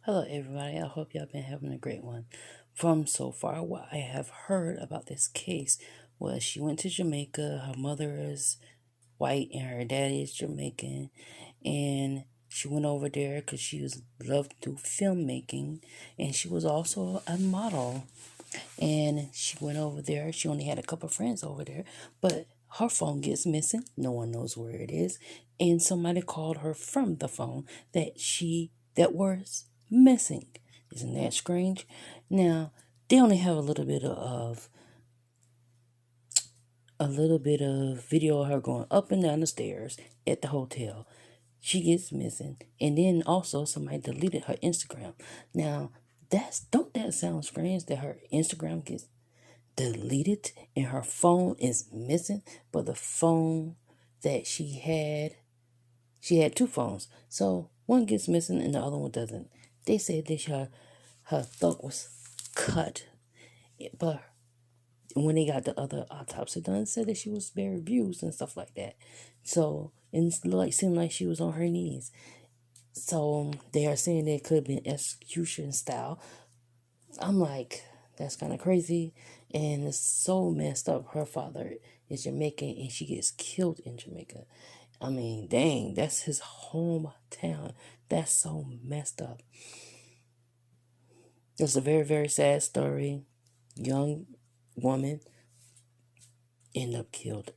Hello, everybody. I hope y'all been having a great one. From so far, what I have heard about this case was she went to Jamaica. Her mother is white and her daddy is Jamaican, and she went over there because she was loved to do filmmaking, and she was also a model. And she went over there. She only had a couple friends over there, but her phone gets missing. No one knows where it is, and somebody called her from the phone that was missing. Isn't that strange? Now they only have a little bit of video of her going up and down the stairs at the hotel. She gets missing, and then also somebody deleted her Instagram. Now don't that sound strange that her Instagram gets deleted and her phone is missing? But the phone that she had two phones, so one gets missing and the other one doesn't. They said that her throat was cut, but when they got the other autopsy done, it said that she was very abused and stuff like that. So, and seemed like she was on her knees. So they are saying that it could have been execution style. I'm like, that's kind of crazy, and it's so messed up. Her father is Jamaican, and she gets killed in Jamaica. I mean, dang, that's his hometown. That's so messed up. It's a very, very sad story. Young woman end up killed.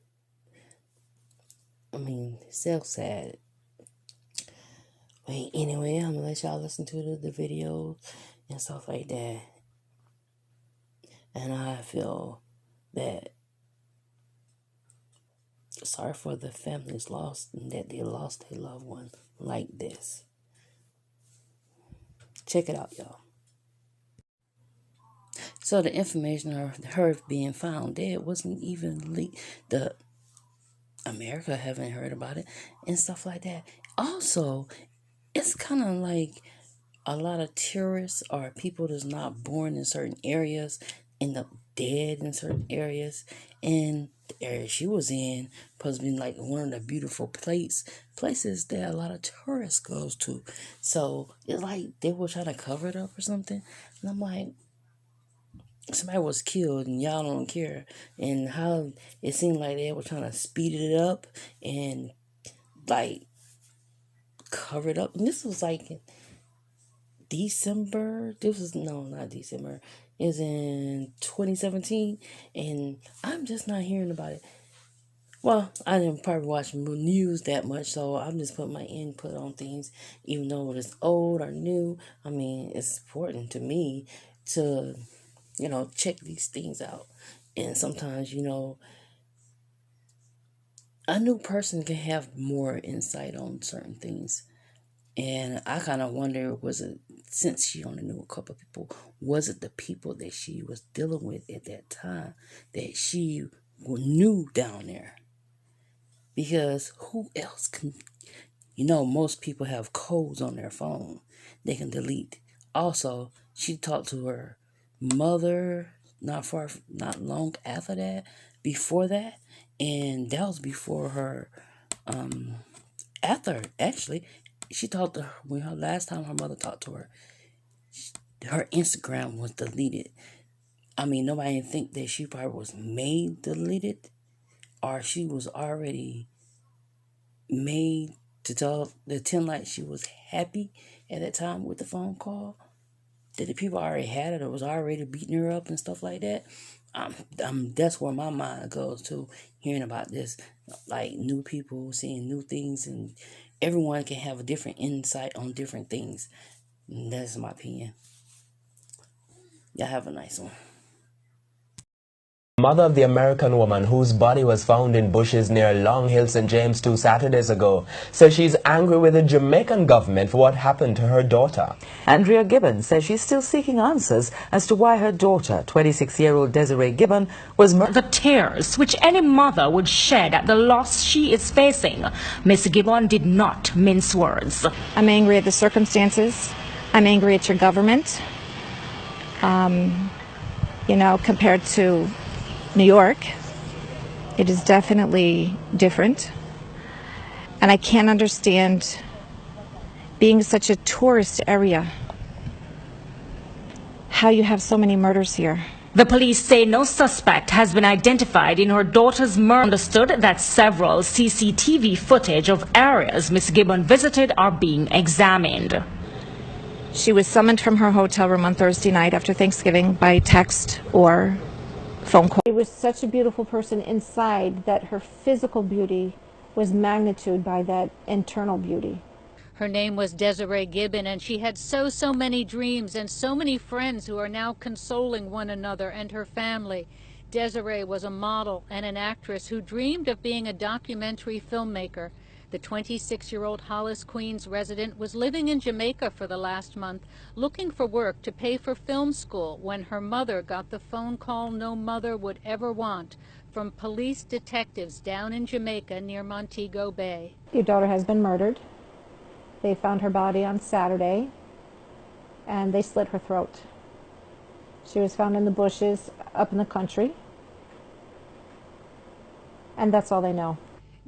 I mean, so sad. Wait, anyway, I'm gonna let y'all listen to the video and stuff like that. And I feel that sorry for the families lost and that they lost a loved one like this. Check it out, y'all. So the information of her being found dead wasn't even leaked. The America haven't heard about it and stuff like that. Also, it's kind of like a lot of tourists or people that's not born in certain areas end up dead in certain areas. And the area she was in supposed to be like one of the beautiful places that a lot of tourists goes to. So it's like they were trying to cover it up or something. And I'm like, somebody was killed and y'all don't care. And how it seemed like they were trying to speed it up and like cover it up. And this was like December. Not December. It was in 2017, and I'm just not hearing about it. Well, I didn't probably watch news that much, so I'm just putting my input on things, even though it's old or new. I mean, it's important to me to, check these things out. And sometimes, a new person can have more insight on certain things. And I kind of wonder, since she only knew a couple of people, was it the people that she was dealing with at that time that she knew down there? Because who else can, most people have codes on their phone they can delete. Also, she talked to her mother not long after that, before that, and that was before her, after actually. She talked to her when her last time her mother talked to her. Her Instagram was deleted. I mean, nobody didn't think that she probably was made deleted, or she was already made to tend like she was happy at that time with the phone call. That the people already had it or was already beating her up and stuff like that. That's where my mind goes to, hearing about this, like new people seeing new things, and everyone can have a different insight on different things. And that's my opinion. Y'all have a nice one. Mother of the American woman whose body was found in bushes near Long Hill, St. James 2 Saturdays ago, says she's angry with the Jamaican government for what happened to her daughter. Desiree Gibbons says she's still seeking answers as to why her daughter, 26-year-old Desiree Gibbons, was murdered. The tears which any mother would shed at the loss she is facing, Miss Gibbons did not mince words. I'm angry at the circumstances. I'm angry at your government. Compared to New York, it is definitely different. And I can't understand, being such a tourist area, how you have so many murders here. The police say no suspect has been identified in her daughter's murder. Understood that several CCTV footage of areas Miss Gibbons visited are being examined. She was summoned from her hotel room on Thursday night after Thanksgiving by text or phone call. She was such a beautiful person inside that her physical beauty was magnitude by that internal beauty. Her name was Desiree Gibbons, and she had so many dreams and so many friends who are now consoling one another and her family. Desiree was a model and an actress who dreamed of being a documentary filmmaker. The 26-year-old Hollis, Queens resident was living in Jamaica for the last month, looking for work to pay for film school when her mother got the phone call no mother would ever want from police detectives down in Jamaica near Montego Bay. Your daughter has been murdered. They found her body on Saturday, and they slit her throat. She was found in the bushes up in the country, and that's all they know.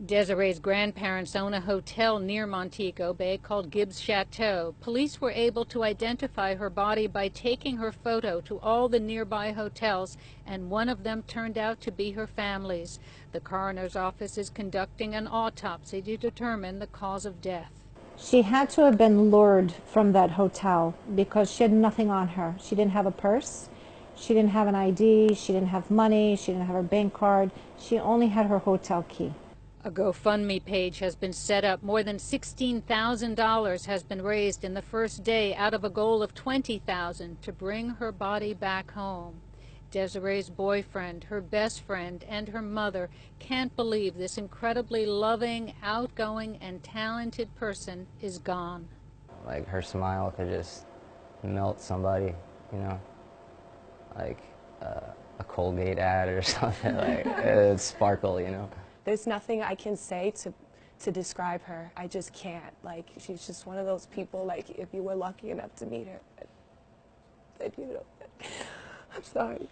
Desiree's grandparents own a hotel near Montego Bay called Gibbs Chateau. Police were able to identify her body by taking her photo to all the nearby hotels, and one of them turned out to be her family's. The coroner's office is conducting an autopsy to determine the cause of death. She had to have been lured from that hotel because she had nothing on her. She didn't have a purse, she didn't have an ID, she didn't have money, she didn't have her bank card. She only had her hotel key. A GoFundMe page has been set up. More than $16,000 has been raised in the first day out of a goal of $20,000 to bring her body back home. Desiree's boyfriend, her best friend, and her mother can't believe this incredibly loving, outgoing, and talented person is gone. Like, her smile could just melt somebody, you know, like a Colgate ad or something. Like, it'd sparkle, you know. There's nothing I can say to describe her. I just can't. Like, she's just one of those people, like, if you were lucky enough to meet her, then, you know, I'm sorry.